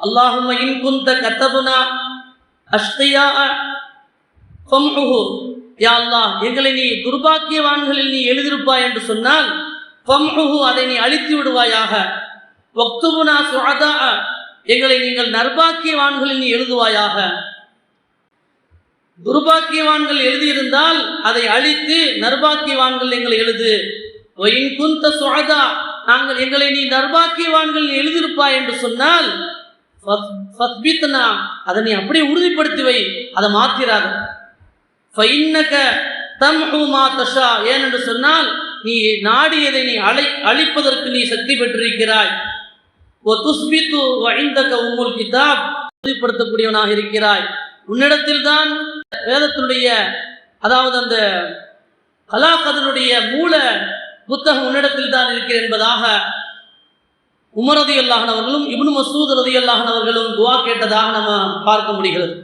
அல்லாஹும்ம இன் குந்த கத்தபுனா அஷ்கியா ஃபம்ஹு, யா அல்லாஹ் எங்களை நீ துர்பாக்கியவான்களில் நீ எழுதியிருப்பாய் என்று சொன்னால் ஃபம்ஹு, அதை நீ அழித்து விடுவாயாக. வக்துபுனா சுஅதா, எங்களை நீங்கள் நர்பாக்கியவான்களில் நீ எழுதுவாயாக. துர்பாக்கியவான்கள் எழுதியிருந்தால் அதை அழித்து நர்பாக்கியவான்கள் எங்களை எழுது. இன் குந்த சுஅதா, நாங்கள் எங்களை நீ நர்பாக்கியவான்கள் எழுதியிருப்பாய் என்று சொன்னால் ஃபத்பித்னா, அதை நீ அப்படியே உறுதிப்படுத்தி வை, அதை மாத்திராத. ஃபஇன்னக தம்ஹு மா தஷா, ஏனென்று சொன்னால் நீ நாடியதை நீ அழிப்பதற்கு நீ சக்தி பெற்றிருக்கிறாய். துஸ்பித்து வஇந்தக உம்முல் கிதாப், உறுதிப்படுத்தக்கூடியவனாக இருக்கிறாய். உன்னிடத்தில் தான் வேதத்தினுடைய, அதாவது அந்த கலாகதனுடைய மூல புத்தகம் உன்னிடத்தில் தான் இருக்கிறது என்பதாக உமர் ரலியல்லாஹு அன்ஹு அவர்களும் இப்னு மஸ்ஊத் ரலியல்லாஹு அன்ஹு அவர்களும் துஆ கேட்டதாக நம்ம பார்க்க முடிகிறது.